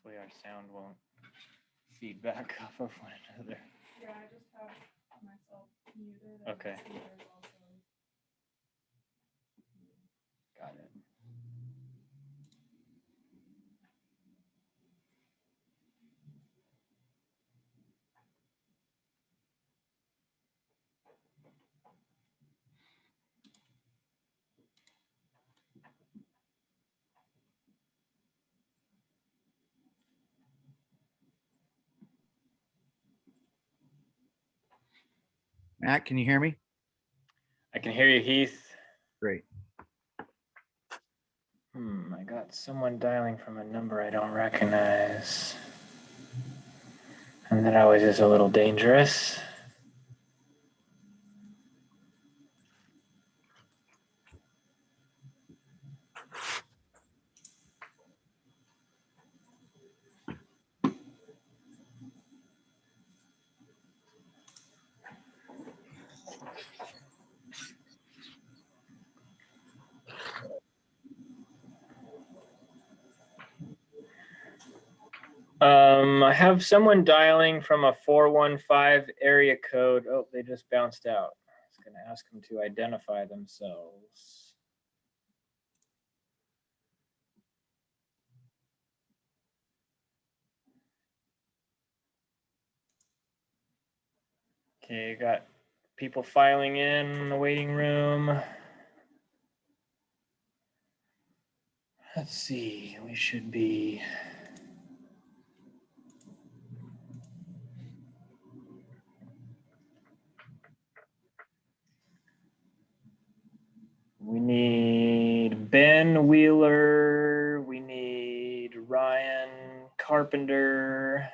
Hopefully our sound won't feed back off of one another. Yeah, I just have myself muted. Okay. There's also... Got it. Matt, can you hear me? I can hear you, Heath. Great. I got someone dialing from a number I don't recognize. And that always is a little dangerous. I have someone dialing from a 415 area code. Oh, they just bounced out. I was going to ask them to identify themselves. Okay, got people filing in the waiting room. Let's see, we should be... We need Ben Wheeler. We need Ryan Carpenter.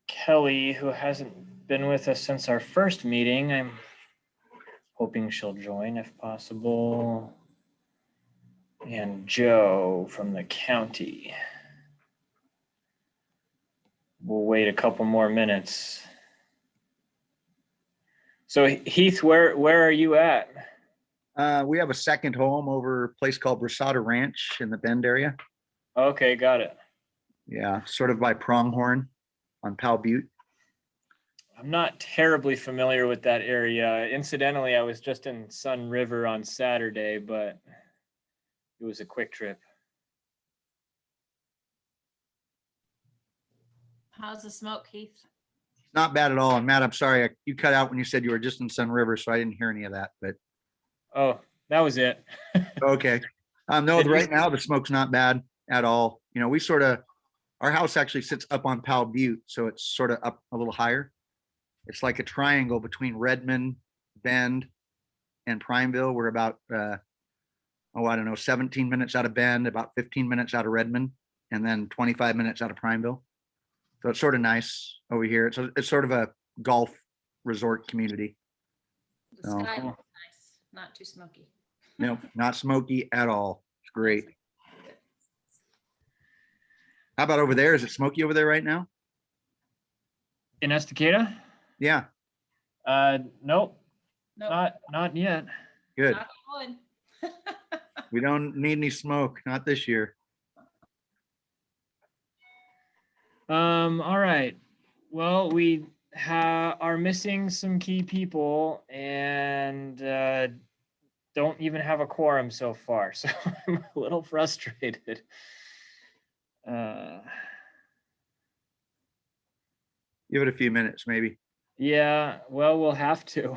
Kelly, who hasn't been with us since our first meeting. I'm hoping she'll join if possible. And Joe from the county. We'll wait a couple more minutes. So Heath, where are you at? We have a second home over a place called Brasada Ranch in the Bend area. Okay, got it. Yeah, sort of by Pronghorn on Powell Butte. I'm not terribly familiar with that area. Incidentally, I was just in Sun River on Saturday, but it was a quick trip. How's the smoke, Heath? Not bad at all. And Matt, I'm sorry, you cut out when you said you were just in Sun River, so I didn't hear any of that, but Oh, that was it. okay. No, right now the smoke's not bad at all. You know, our house actually sits up on Powell Butte, so it's sort of up a little higher. It's like a triangle between Redmond, Bend, and Primeville. We're about, I don't know, 17 minutes out of Bend, about 15 minutes out of Redmond, and then 25 minutes out of Primeville. So it's sort of nice over here. It's sort of a golf resort community. The Oh. sky looks nice, not too smoky. No, not smoky at all. It's great. How about over there? Is it smoky over there right now? In Estacada? Yeah, Nope, No, not yet. good. not on. We don't need any smoke, not this year. All right. Well, we are missing some key people and don't even have a quorum so far, so I'm a little frustrated. Give it a few minutes, maybe. Yeah, well, we'll have to.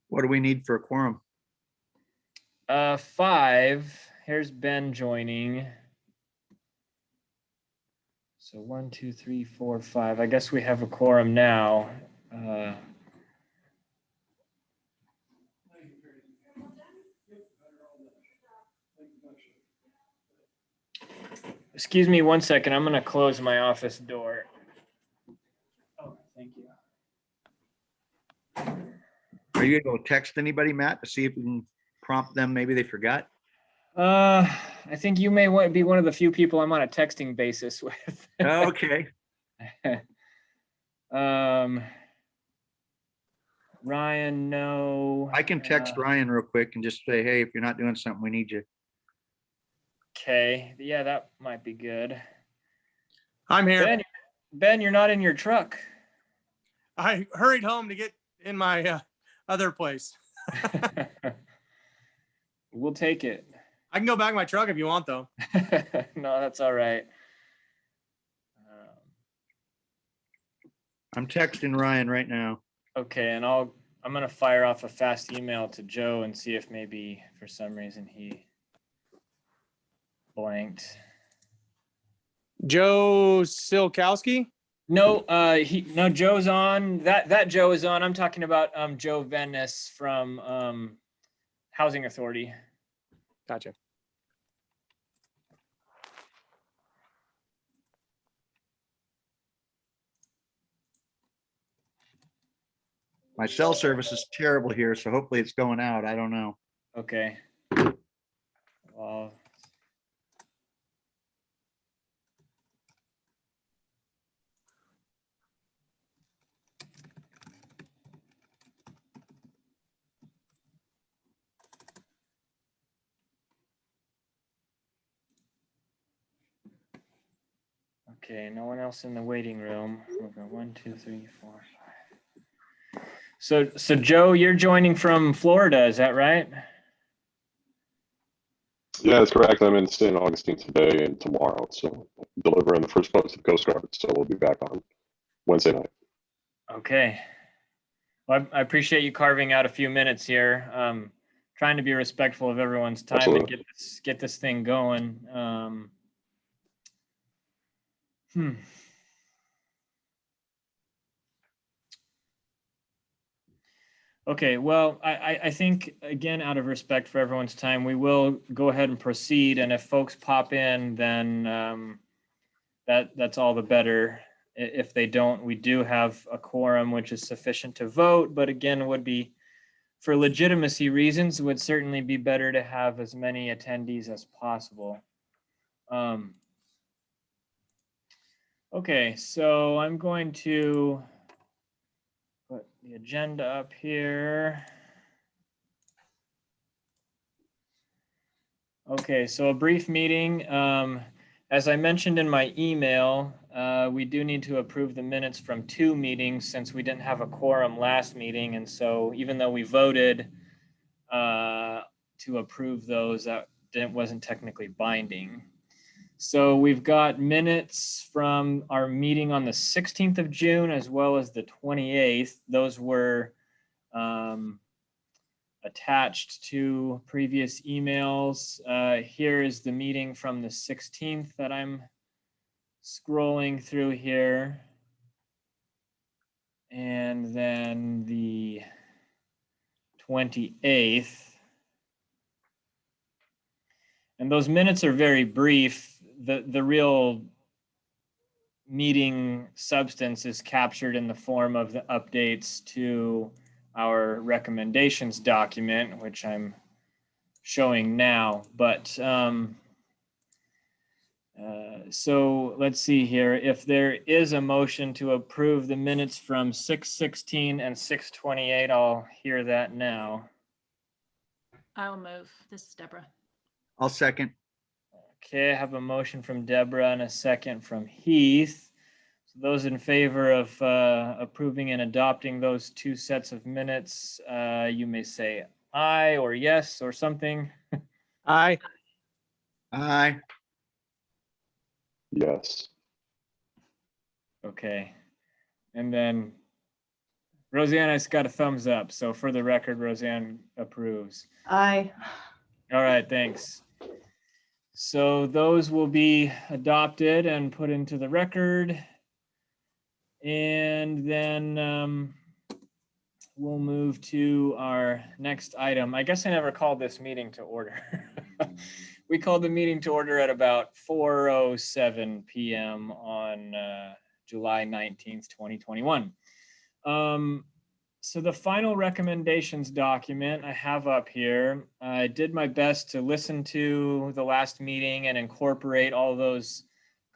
What do we need for a quorum? 5. Here's Ben joining. So 1, 2, 3, 4, 5. I guess we have a quorum now. Excuse me 1 second. I'm going to close my office door. Oh, thank you. Are you able to text anybody, Matt, to see if we can prompt them? Maybe they forgot. I think you may be one of the few people I'm on a texting basis with. Okay. Ryan, no. I can text Ryan real quick and just say, hey, if you're not doing something, we need you. Okay, yeah, that might be good. I'm here. Ben, you're not in your truck. I hurried home to get in my other place. We'll take it. I can go back in my truck if you want, though. No, that's all right. I'm texting Ryan right now. Okay, and I'm gonna fire off a fast email to Joe and see if maybe for some reason he blanked. Joe Silkowski? No, Joe's on. That Joe is on. I'm talking about Joe Venice from Housing Authority. Gotcha. My cell service is terrible here, so hopefully it's going out. I don't know. Okay. Well, okay, no one else in the waiting room. Okay, 1, 2, 3, 4, 5. So Joe, you're joining from Florida, is that right? Yeah, that's correct. I'm in St. Augustine today and tomorrow, so delivering the first boat to the Coast Guard. So we'll be back on Wednesday night. Okay. Well, I appreciate you carving out a few minutes here. Trying to be respectful of everyone's time Absolutely. and get this thing going. Okay, well, I think, again, out of respect for everyone's time, we will go ahead and proceed. And if folks pop in, then that's all the better. If they don't, we do have a quorum, which is sufficient to vote. But again, would be, for legitimacy reasons, would certainly be better to have as many attendees as possible. Okay, so I'm going to put the agenda up here. Okay, so a brief meeting. As I mentioned in my email, we do need to approve the minutes from 2 meetings since we didn't have a quorum last meeting. And so even though we voted to approve those, that wasn't technically binding. So we've got minutes from our meeting on the 16th of June as well as the 28th. Those were attached to previous emails. Here is the meeting from the 16th that I'm scrolling through here. And then the 28th. And those minutes are very brief. The real meeting substance is captured in the form of the updates to our recommendations document, which I'm showing now. But so let's see here. If there is a motion to approve the minutes from 6:16 and 6:28, I'll hear that now. I'll move. This is Deborah. I'll second. Okay, I have a motion from Deborah and a second from Heath. So those in favor of approving and adopting those 2 sets of minutes, you may say aye or yes or something. Aye. Aye. Yes. Okay. And then Roseanne's got a thumbs up. So for the record, Roseanne approves. Aye. All right, thanks. So those will be adopted and put into the record. And then we'll move to our next item. I guess I never called this meeting to order. We called the meeting to order at about 4:07 p.m. on July 19th, 2021. So the final recommendations document I have up here. I did my best to listen to the last meeting and incorporate all those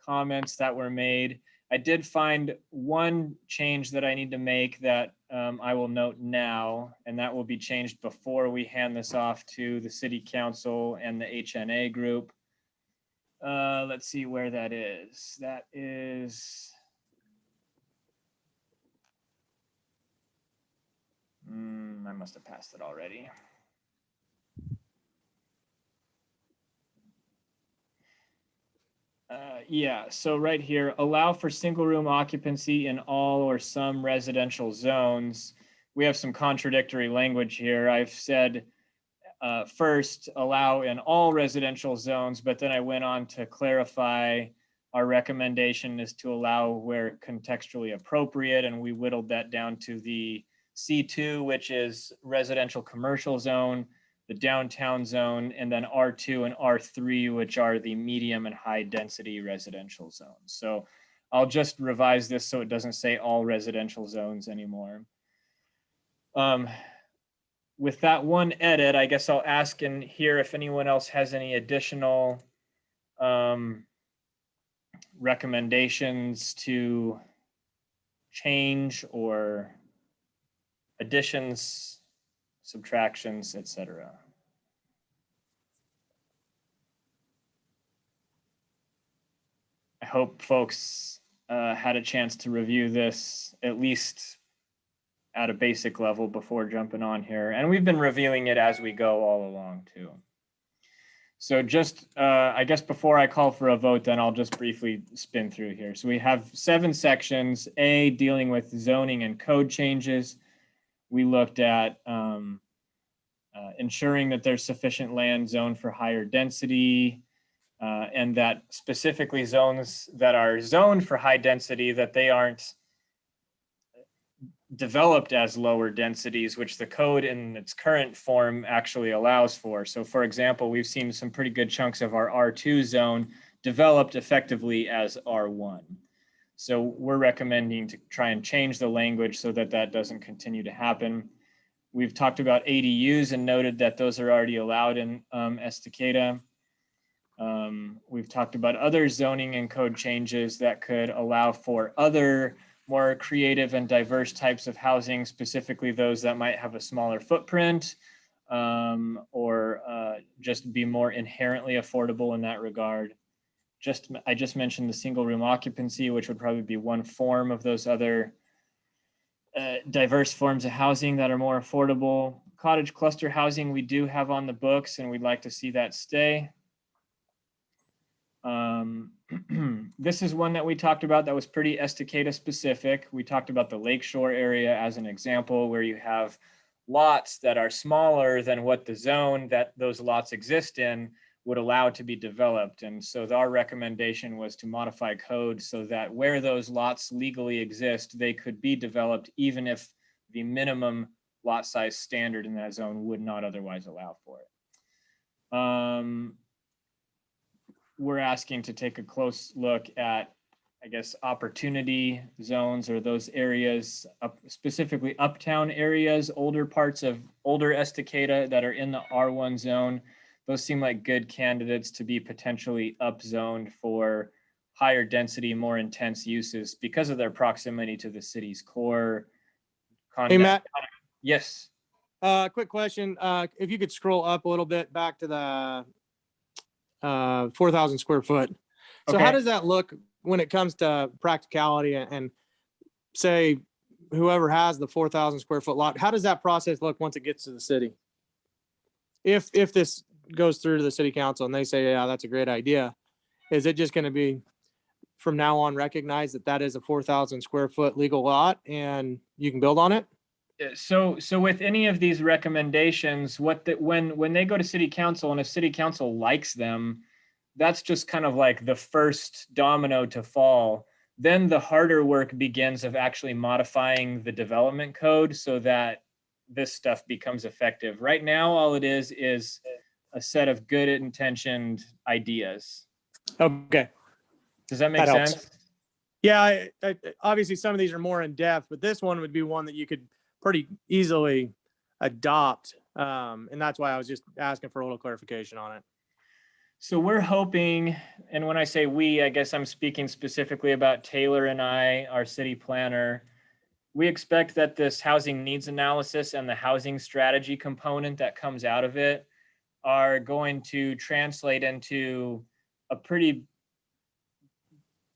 comments that were made. I did find one change that I need to make that I will note now, and that will be changed before we hand this off to the city council and the HNA group. Let's see where that is. That is. I must have passed it already. Yeah, so right here, allow for single room occupancy in all or some residential zones. We have some contradictory language here. I've said first, allow in all residential zones, but then I went on to clarify our recommendation is to allow where contextually appropriate, and we whittled that down to the C2, which is residential commercial zone, the downtown zone, and then R2 and R3, which are the medium and high density residential zones. So I'll just revise this so it doesn't say all residential zones anymore. With that one edit, I guess I'll ask in here if anyone else has any additional recommendations to change or additions, subtractions, etc. I hope folks had a chance to review this at least at a basic level before jumping on here. And we've been reviewing it as we go all along too. So just, I guess before I call for a vote, then I'll just briefly spin through here. So we have 7 sections. A, dealing with zoning and code changes. We looked at ensuring that there's sufficient land zoned for higher density, and that specifically zones that are zoned for high density, that they aren't developed as lower densities, which the code in its current form actually allows for. So for example, we've seen some pretty good chunks of our R2 zone developed effectively as R1. So we're recommending to try and change the language so that that doesn't continue to happen. We've talked about ADUs and noted that those are already allowed in Estacada. We've talked about other zoning and code changes that could allow for other more creative and diverse types of housing, specifically those that might have a smaller footprint or just be more inherently affordable in that regard. I just mentioned the single room occupancy, which would probably be one form of those other diverse forms of housing that are more affordable. Cottage cluster housing we do have on the books, and we'd like to see that stay. This is one that we talked about that was pretty Estacada specific. We talked about the lakeshore area as an example, where you have lots that are smaller than what the zone that those lots exist in would allow to be developed. And so our recommendation was to modify code so that where those lots legally exist, they could be developed even if the minimum lot size standard in that zone would not otherwise allow for it. We're asking to take a close look at, I guess, opportunity zones or those areas, specifically uptown areas, older parts of older Estacada that are in the R1 zone. Those seem like good candidates to be potentially upzoned for higher density, more intense uses because of their proximity to the city's core. Hey, Matt. Yes. Quick question. If you could scroll up a little bit back to the 4,000 square foot. So Okay. how does that look when it comes to practicality and say whoever has the 4,000 square foot lot, how does that process look once it gets to the city? If this goes through to the city council and they say, yeah, that's a great idea, is it just going to be from now on recognized that that is a 4,000 square foot legal lot and you can build on it? So with any of these recommendations, when they go to city council and if city council likes them, that's just kind of like the first domino to fall. Then the harder work begins of actually modifying the development code so that this stuff becomes effective. Right now, all it is a set of good intentioned ideas. Okay. Does that make That helps. sense? Yeah, obviously some of these are more in depth, but this one would be one that you could pretty easily adopt. And that's why I was just asking for a little clarification on it. So we're hoping, and when I say we, I guess I'm speaking specifically about Taylor and I, our city planner. We expect that this housing needs analysis and the housing strategy component that comes out of it are going to translate into a pretty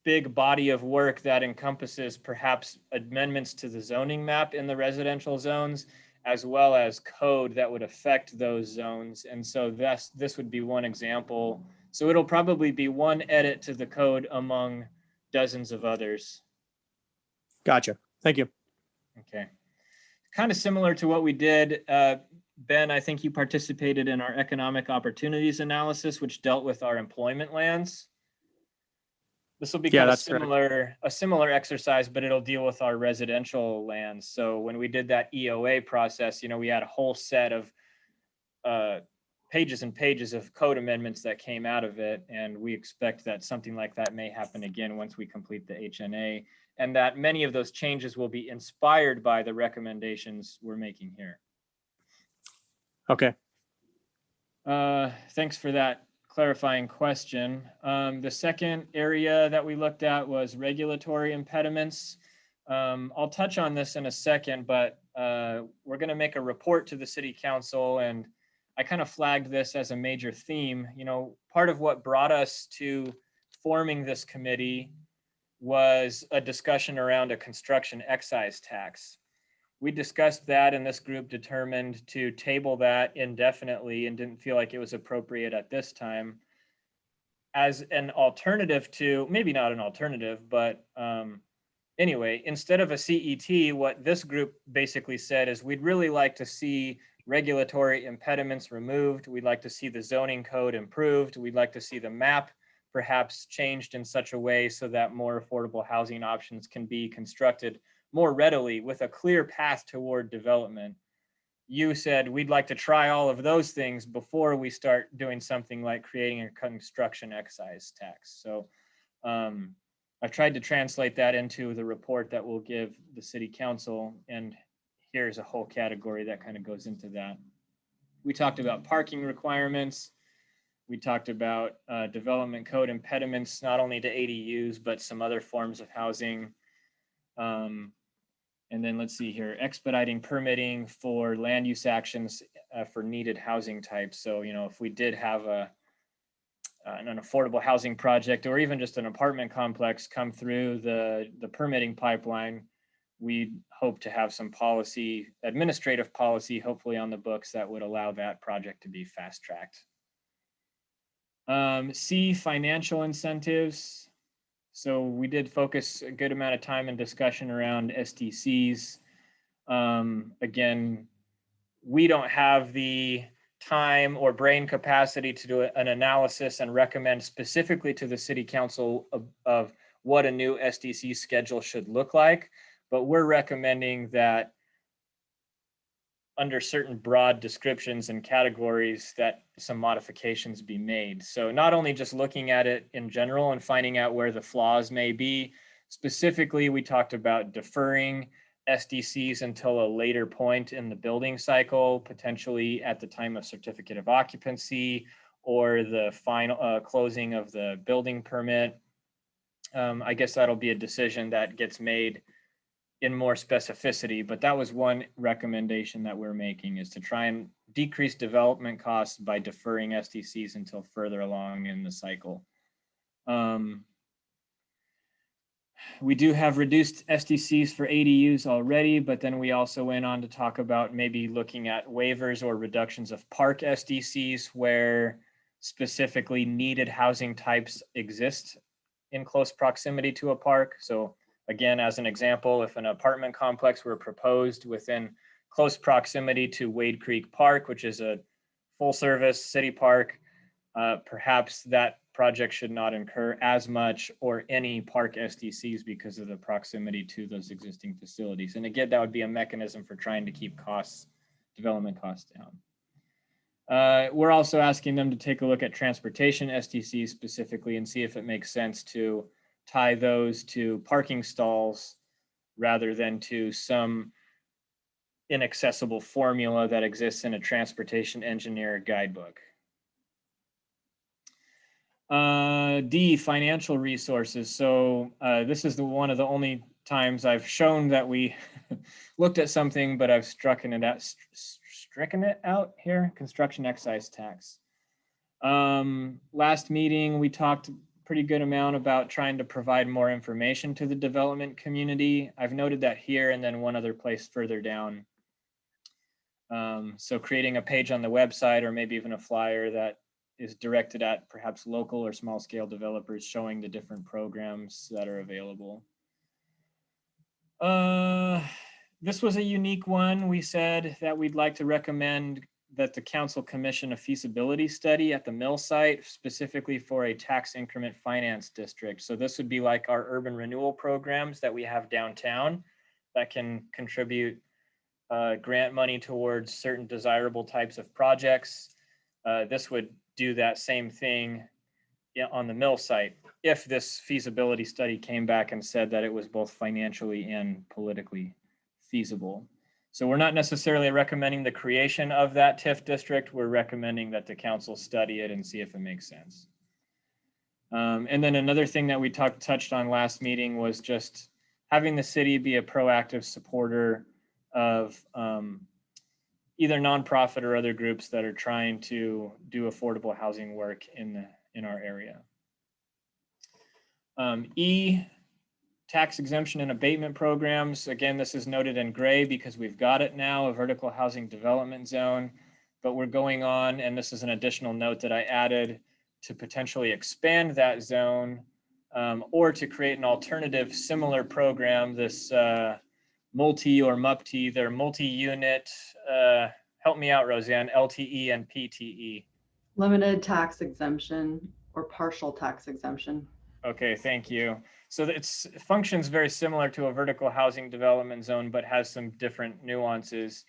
big body of work that encompasses perhaps amendments to the zoning map in the residential zones, as well as code that would affect those zones. And so this would be one example. So it'll probably be one edit to the code among dozens of others. Gotcha. Thank you. Okay. Kind of similar to what we did. Ben, I think you participated in our economic opportunities analysis, which dealt with our employment lands. This will be Yeah, kind of that's correct. a similar exercise, but it'll deal with our residential lands. So when we did that EOA process, we had a whole set of pages and pages of code amendments that came out of it. And we expect that something like that may happen again once we complete the HNA, and that many of those changes will be inspired by the recommendations we're making here. Okay. Thanks for that clarifying question. The second area that we looked at was regulatory impediments. I'll touch on this in a second, but we're going to make a report to the city council, and I kind of flagged this as a major theme. Part of what brought us to forming this committee was a discussion around a construction excise tax. We discussed that, and this group determined to table that indefinitely and didn't feel like it was appropriate at this time as an alternative to, maybe not an alternative, but anyway, instead of a CET, what this group basically said is we'd really like to see regulatory impediments removed. We'd like to see the zoning code improved. We'd like to see the map perhaps changed in such a way so that more affordable housing options can be constructed more readily with a clear path toward development. You said we'd like to try all of those things before we start doing something like creating a construction excise tax. So I've tried to translate that into the report that we'll give the city council, and here's a whole category that kind of goes into that. We talked about parking requirements. We talked about development code impediments, not only to ADUs, but some other forms of housing. And then let's see here, expediting permitting for land use actions for needed housing types. So, if we did have an affordable housing project or even just an apartment complex come through the permitting pipeline, we hope to have some administrative policy, hopefully on the books that would allow that project to be fast tracked. C, financial incentives. So we did focus a good amount of time and discussion around SDCs. Again, we don't have the time or brain capacity to do an analysis and recommend specifically to the city council of what a new SDC schedule should look like, but we're recommending that under certain broad descriptions and categories that some modifications be made. So not only just looking at it in general and finding out where the flaws may be, specifically we talked about deferring SDCs until a later point in the building cycle, potentially at the time of certificate of occupancy or the final closing of the building permit. I guess that'll be a decision that gets made in more specificity, but that was one recommendation that we're making, is to try and decrease development costs by deferring SDCs until further along in the cycle. We do have reduced SDCs for ADUs already, but then we also went on to talk about maybe looking at waivers or reductions of park SDCs where specifically needed housing types exist in close proximity to a park. So again, as an example, if an apartment complex were proposed within close proximity to Wade Creek Park, which is a full service city park, perhaps that project should not incur as much or any park SDCs because of the proximity to those existing facilities. And again, that would be a mechanism for trying to keep development costs down. We're also asking them to take a look at transportation SDCs specifically and see if it makes sense to tie those to parking stalls rather than to some inaccessible formula that exists in a transportation engineer guidebook. D, financial resources. So this is one of the only times I've shown that we looked at something, but I've stricken it out here, construction excise tax. Last meeting, we talked a pretty good amount about trying to provide more information to the development community. I've noted that here and then one other place further down. So creating a page on the website or maybe even a flyer that is directed at perhaps local or small scale developers showing the different programs that are available. This was a unique one. We said that we'd like to recommend that the council commission a feasibility study at the mill site, specifically for a tax increment finance district. So this would be like our urban renewal programs that we have downtown that can contribute grant money towards certain desirable types of projects. This would do that same thing on the mill site if this feasibility study came back and said that it was both financially and politically feasible. So we're not necessarily recommending the creation of that TIF district. We're recommending that the council study it and see if it makes sense. And then another thing that we touched on last meeting was just having the city be a proactive supporter of either nonprofit or other groups that are trying to do affordable housing work in our area. E, tax exemption and abatement programs. Again, this is noted in gray because we've got it now, a vertical housing development zone, but we're going on, and this is an additional note that I added, to potentially expand that zone or to create an alternative similar program, this multi or MUPT, they're multi-unit, help me out, Roseanne, LTE and PTE. Limited tax exemption or partial tax exemption. Okay, thank you. So it functions very similar to a vertical housing development zone, but has some different nuances.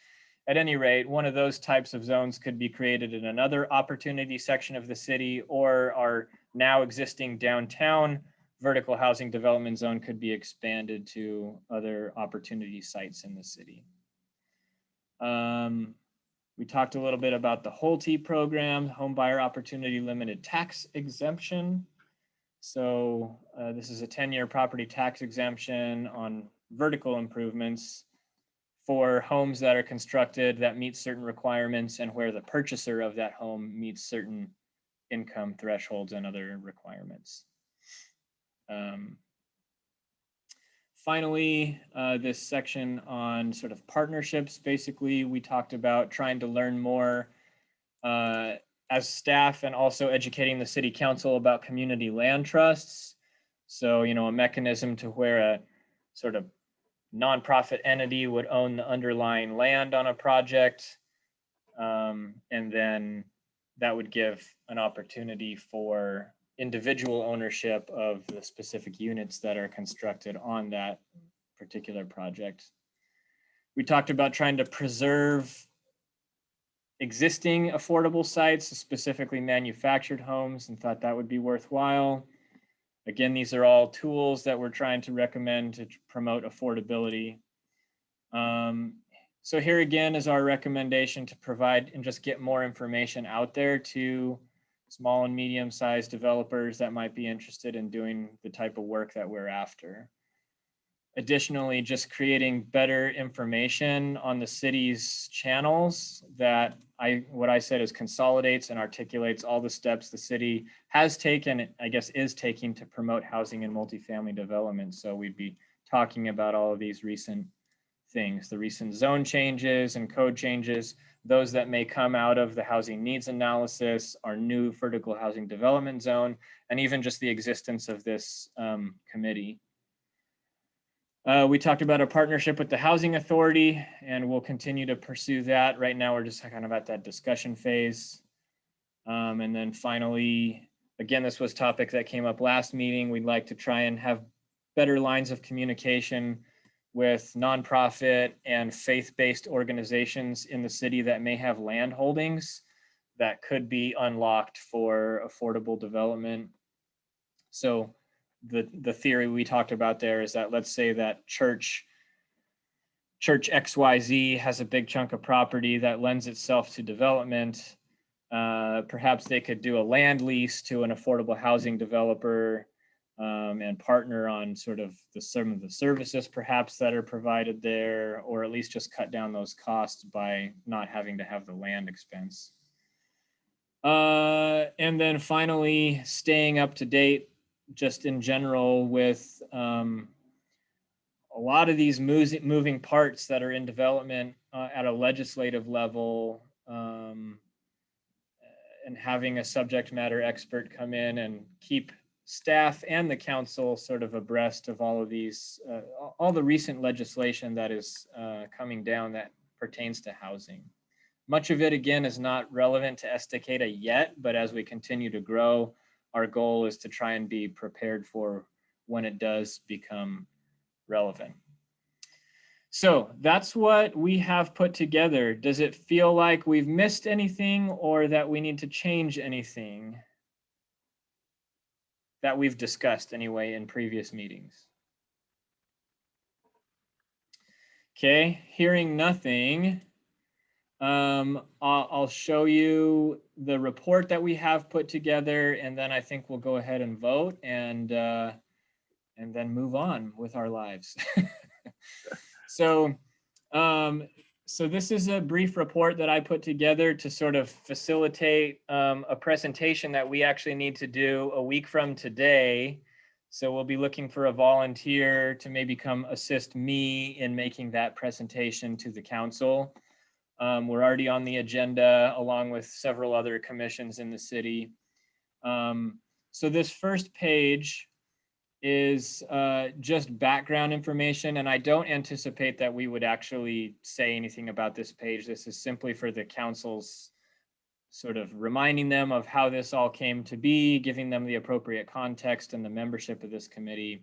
At any rate, one of those types of zones could be created in another opportunity section of the city, or our now existing downtown vertical housing development zone could be expanded to other opportunity sites in the city. We talked a little bit about the HOLTE program, Home Buyer Opportunity Limited Tax Exemption. So this is a 10-year property tax exemption on vertical improvements for homes that are constructed that meet certain requirements and where the purchaser of that home meets certain income thresholds and other requirements. Finally, this section on sort of partnerships. Basically, we talked about trying to learn more as staff and also educating the city council about community land trusts. So, you know, a mechanism to where a sort of nonprofit entity would own the underlying land on a project. And then that would give an opportunity for individual ownership of the specific units that are constructed on that particular project. We talked about trying to preserve existing affordable sites, specifically manufactured homes, and thought that would be worthwhile. Again, these are all tools that we're trying to recommend to promote affordability. So here again is our recommendation to provide and just get more information out there to small and medium-sized developers that might be interested in doing the type of work that we're after. Additionally, just creating better information on the city's channels that what I said is consolidates and articulates all the steps the city has taken, I guess is taking to promote housing and multifamily development. So we'd be talking about all of these recent things, the recent zone changes and code changes, those that may come out of the housing needs analysis, our new vertical housing development zone, and even just the existence of this committee. We talked about a partnership with the Housing Authority, and we'll continue to pursue that. Right now, we're just kind of at that discussion phase. And then finally, again, this was a topic that came up last meeting. We'd like to try and have better lines of communication with nonprofit and faith-based organizations in the city that may have land holdings that could be unlocked for affordable development. So the theory we talked about there is that, let's say that church XYZ has a big chunk of property that lends itself to development. Perhaps they could do a land lease to an affordable housing developer and partner on sort of some of the services perhaps that are provided there, or at least just cut down those costs by not having to have the land expense. And then finally, staying up to date just in general with a lot of these moving parts that are in development at a legislative level, and having a subject matter expert come in and keep staff and the council sort of abreast of all of these, all the recent legislation that is coming down that pertains to housing. Much of it, again, is not relevant to Estacada yet, but as we continue to grow, our goal is to try and be prepared for when it does become relevant. So that's what we have put together. Does it feel like we've missed anything or that we need to change anything that we've discussed anyway in previous meetings? Okay, hearing nothing, I'll show you the report that we have put together, and then I think we'll go ahead and vote and then move on with our lives. So this is a brief report that I put together to sort of facilitate a presentation that we actually need to do a week from today. So we'll be looking for a volunteer to maybe come assist me in making that presentation to the council. We're already on the agenda along with several other commissions in the city. So this first page is just background information, and I don't anticipate that we would actually say anything about this page. This is simply for the council's sort of reminding them of how this all came to be, giving them the appropriate context and the membership of this committee.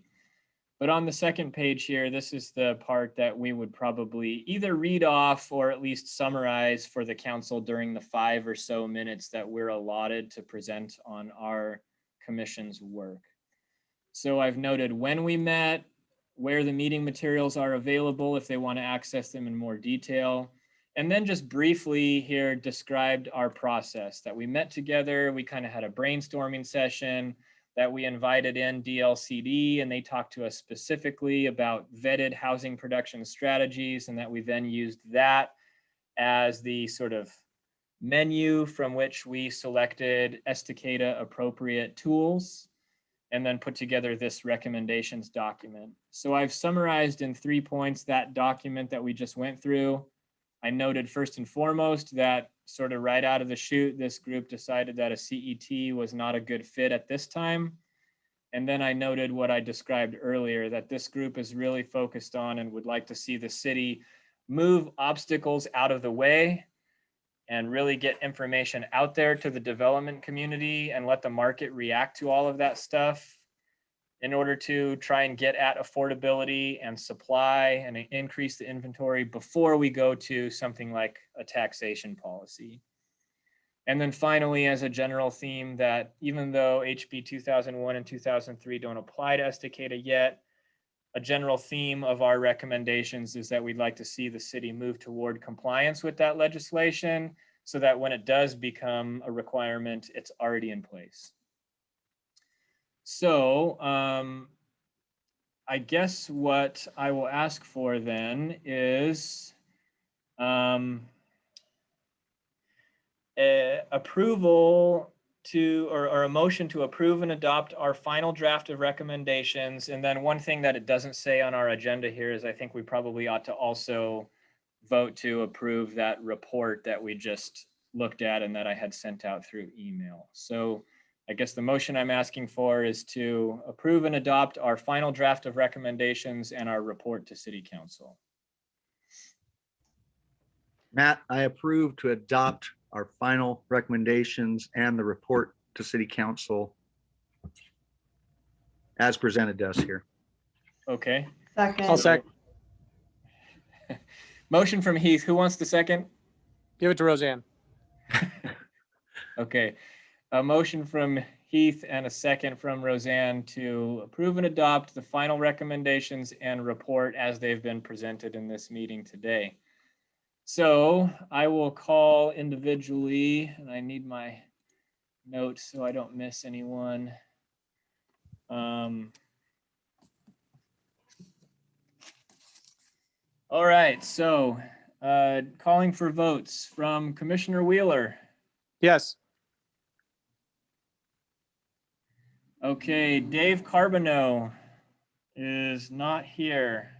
But on the second page here, this is the part that we would probably either read off or at least summarize for the council during the 5 or so minutes that we're allotted to present on our commission's work. So I've noted when we met, where the meeting materials are available if they want to access them in more detail. And then just briefly here described our process that we met together. We kind of had a brainstorming session, that we invited in DLCD and they talked to us specifically about vetted housing production strategies, and that we then used that as the sort of menu from which we selected Estacada appropriate tools and then put together this recommendations document. So I've summarized in 3 points that document that we just went through. I noted first and foremost that sort of right out of the chute, this group decided that a CET was not a good fit at this time. And then I noted what I described earlier, that this group is really focused on and would like to see the city move obstacles out of the way and really get information out there to the development community and let the market react to all of that stuff in order to try and get at affordability and supply and increase the inventory before we go to something like a taxation policy. And then finally, as a general theme, that even though HB 2001 and 2003 don't apply to Estacada yet, a general theme of our recommendations is that we'd like to see the city move toward compliance with that legislation so that when it does become a requirement, it's already in place. So I guess what I will ask for then is approval to, or a motion to approve and adopt our final draft of recommendations. And then one thing that it doesn't say on our agenda here is I think we probably ought to also vote to approve that report that we just looked at and that I had sent out through email. So I guess the motion I'm asking for is to approve and adopt our final draft of recommendations and our report to City Council. Matt, I approve to adopt our final recommendations and the report to City Council as presented to us here. Okay. Second. I'll second. Motion from Heath. Who wants the second? Give it to Roseanne. Okay. A motion from Heath and a second from Roseanne to approve and adopt the final recommendations and report as they've been presented in this meeting today. So I will call individually, and I need my notes so I don't miss anyone. All right, so calling for votes from Commissioner Wheeler, Yes. Okay, Dave Carbonneau is not here.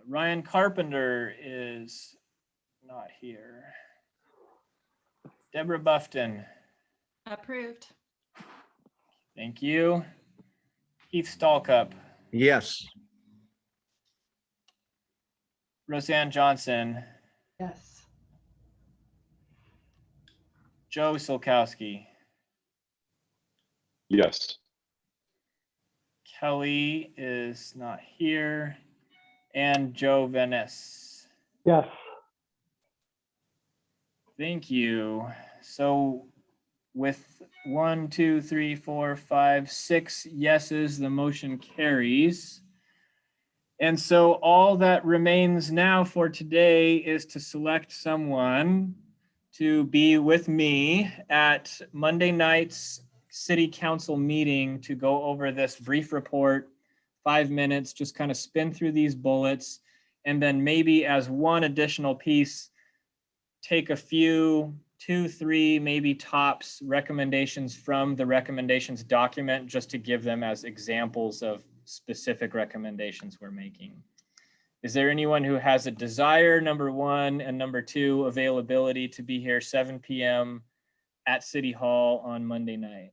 Ryan Carpenter is not here. Deborah Buffton, Approved. thank you. Keith Stallcup, Yes. Roseanne Johnson, Yes. Joe Solkowski, Yes. Kelly is not here, and Joe Venice. Yes. Thank you. So with 1, 2, 3, 4, 5, 6 yeses, the motion carries. And so all that remains now for today is to select someone to be with me at Monday night's city council meeting to go over this brief report, 5 minutes, just kind of spin through these bullets. And then maybe as one additional piece, take a few, 2, 3, maybe tops recommendations from the recommendations document just to give them as examples of specific recommendations we're making. Is there anyone who has a desire, number one, and number two, availability to be here 7 p.m. at City Hall on Monday night?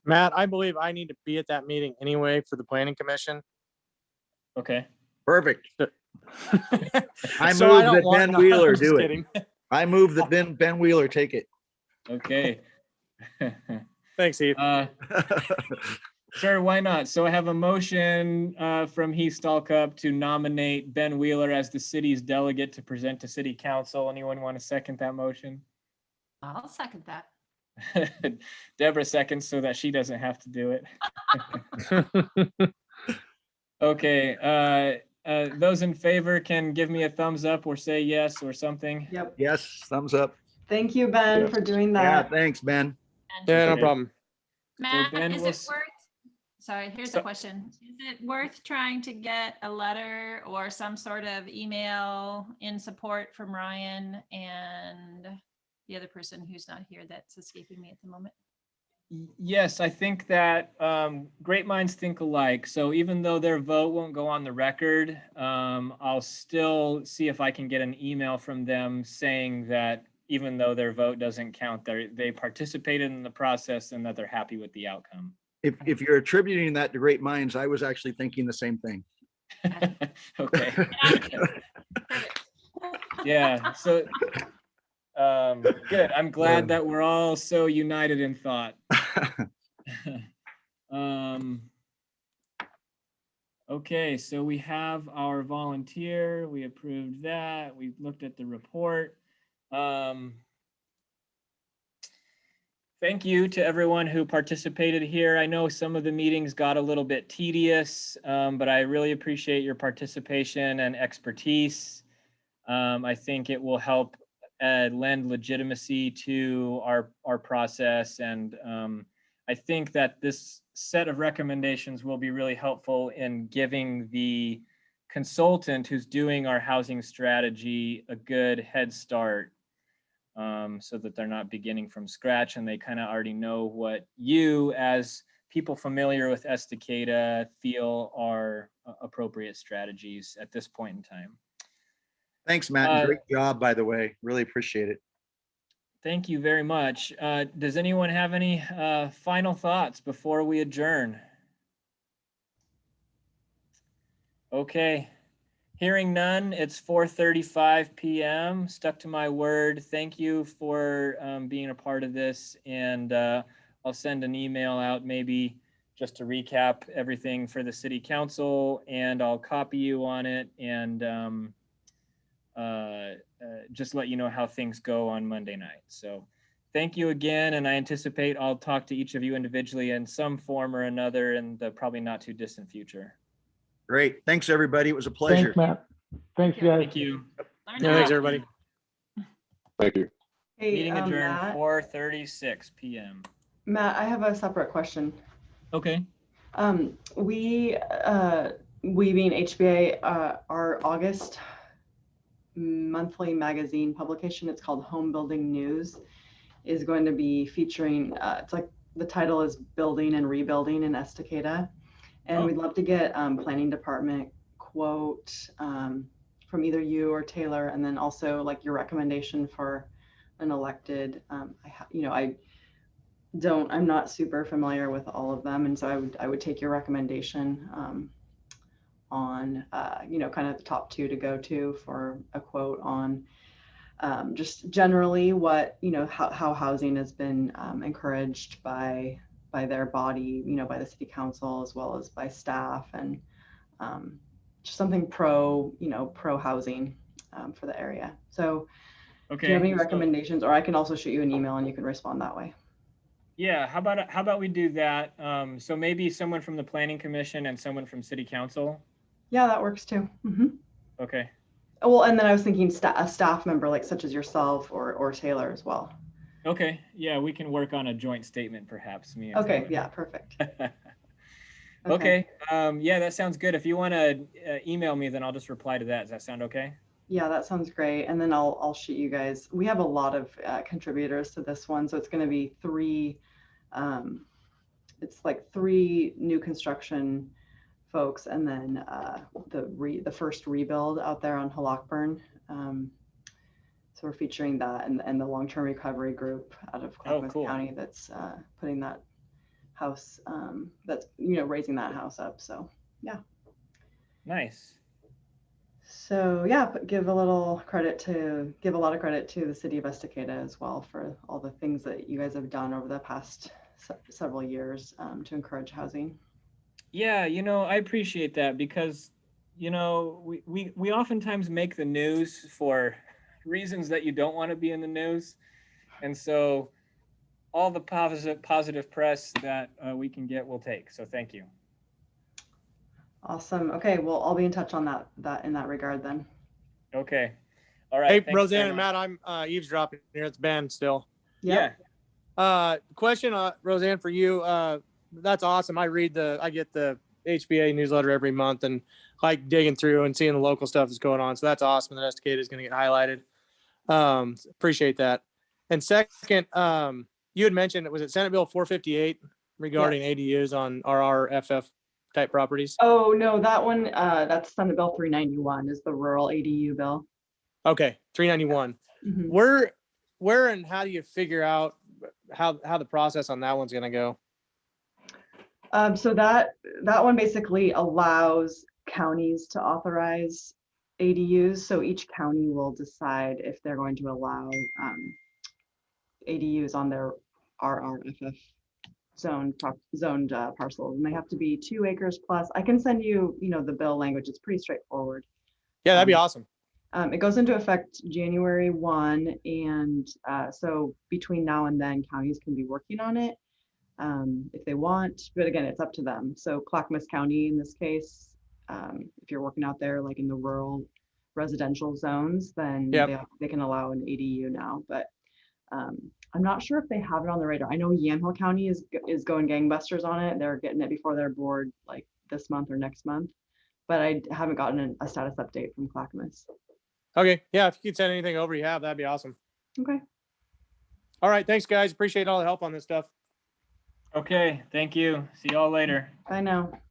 Matt, I believe I need to be at that meeting anyway for the planning commission. Okay. Perfect. I So move don't that want- Ben no, Wheeler I'm just do it. kidding. I move that Ben Wheeler take it. Okay. Thanks, Heath. Sure, why not? So I have a motion from Heath Stallcup to nominate Ben Wheeler as the city's delegate to present to City Council. Anyone want to second that motion? I'll second that. Deborah seconds so that she doesn't have to do it. Okay, those in favor can give me a thumbs up or say yes or something. Yep. Yes, thumbs up. Thank you, Ben, Yes. for doing Yeah, that. thanks, Ben. And Yeah, no Okay. problem. Matt, Ben is will it worth, sorry, here's So- a question. Is it worth trying to get a letter or some sort of email in support from Ryan and the other person who's not here that's escaping me at the moment? Yes, I think that great minds think alike. So even though their vote won't go on the record, I'll still see if I can get an email from them saying that even though their vote doesn't count, they participated in the process and that they're happy with the outcome. If you're attributing that to great minds, I was actually thinking the same thing. Okay. Perfect. Yeah. So good. I'm glad that we're all so united in thought. Okay, so we have our volunteer. We approved that. We looked at the report. Thank you to everyone who participated here. I know some of the meetings got a little bit tedious, but I really appreciate your participation and expertise. I think it will help lend legitimacy to our process. And I think that this set of recommendations will be really helpful in giving the consultant who's doing our housing strategy a good head start, so that they're not beginning from scratch and they kind of already know what you, as people familiar with Estacada, feel are appropriate strategies at this point in time. Thanks, Matt. and Great job, by the way. Really appreciate it. Thank you very much. Does anyone have any final thoughts before we adjourn? Okay. Hearing none, it's 4:35 p.m. Stuck to my word. Thank you for being a part of this. And I'll send an email out maybe just to recap everything for the city council, and I'll copy you on it and just let you know how things go on Monday night. So thank you again. And I anticipate I'll talk to each of you individually in some form or another in the probably not too distant future. Great. Thanks, everybody. It was a pleasure. Thanks, Matt. Thanks, Thank you. guys. Thank you. Learn Yeah, a thanks, lot. everybody. Thank you. Hey, Meeting adjourned Matt, 4:36 p.m. Matt, I have a separate question. Okay. We being HBA, our August monthly magazine publication, it's called Home Building News. is going to be featuring, it's like the title is Building and Rebuilding in Estacada. And Oh. we'd love to get planning department quote from either you or Taylor, and then also like your recommendation for an elected. I'm not super familiar with all of them, and so I would take your recommendation on kind of the top two to go to for a quote on just generally what how housing has been encouraged by their body, by the city council as well as by staff, and just something pro housing for the area. So Okay. do you have any so- recommendations, or I can also shoot you an email and you can respond that way? Yeah, how about we do that? So maybe someone from the planning commission and someone from city council. Yeah, that works too. Okay. Well, and then I was thinking a staff member like such as yourself or Taylor as well. Okay. Yeah, we can work on a joint statement, perhaps. Me and Okay, Taylor. yeah, perfect. Okay. Yeah, that sounds good. If you want to email me, then I'll just reply to that. Does that sound okay? Yeah, that sounds great. And then I'll shoot you guys. We have a lot of contributors to this one, so it's going to be three. It's like three new construction folks, and then the first rebuild out there on Holockburn. So we're featuring that, and the long-term recovery group out of Clackamas cool. County that's putting that house, that's raising that house up. So yeah. Nice. So yeah, but give a lot of credit to the city of Estacada as well for all the things that you guys have done over the past several years to encourage housing. Yeah, I appreciate that because, we oftentimes make the news for reasons that you don't want to be in the news. And so all the positive press that we can get, we'll take. So thank you. Awesome. Okay, well, I'll be in touch on that in that regard then. Okay. All right. Hey, thanks Roseanne very and much. Matt, I'm eavesdropping here. It's Ben still. Yeah. Question, Roseanne, for you. That's awesome. I get the HBA newsletter every month and like digging through and seeing the local stuff that's going on. So that's awesome that Estacada is going to get highlighted. Appreciate that. And second, you had mentioned, was it Senate Bill 458 regarding ADUs on RRFF type properties? Oh no, that one that's Senate Bill 391 is the rural ADU bill. Okay, 391. Mhm. Where and how do you figure out how the process on that one's going to go? So that one basically allows counties to authorize ADUs. So each county will decide if they're going to allow ADUs on their RRFF zoned parcels, and they have to be 2 acres plus. I can send you, the bill language. It's pretty straightforward. Yeah, that'd be awesome. It goes into effect January 1, and so between now and then, counties can be working on it if they want, but again, it's up to them. So Clackamas County, in this case, if you're working out there like in the rural residential zones, then they can allow an ADU now. But I'm not sure if they have it on the radar. I know Yamhill County is going gangbusters on it. They're getting it before their board like this month or next month, but I haven't gotten a status update from Clackamas. Okay. Yeah. If you could send anything over you have, that'd be awesome. Okay. All right. Thanks, guys. Appreciate all the help on this stuff. Okay. Thank you. See y'all later. Bye now.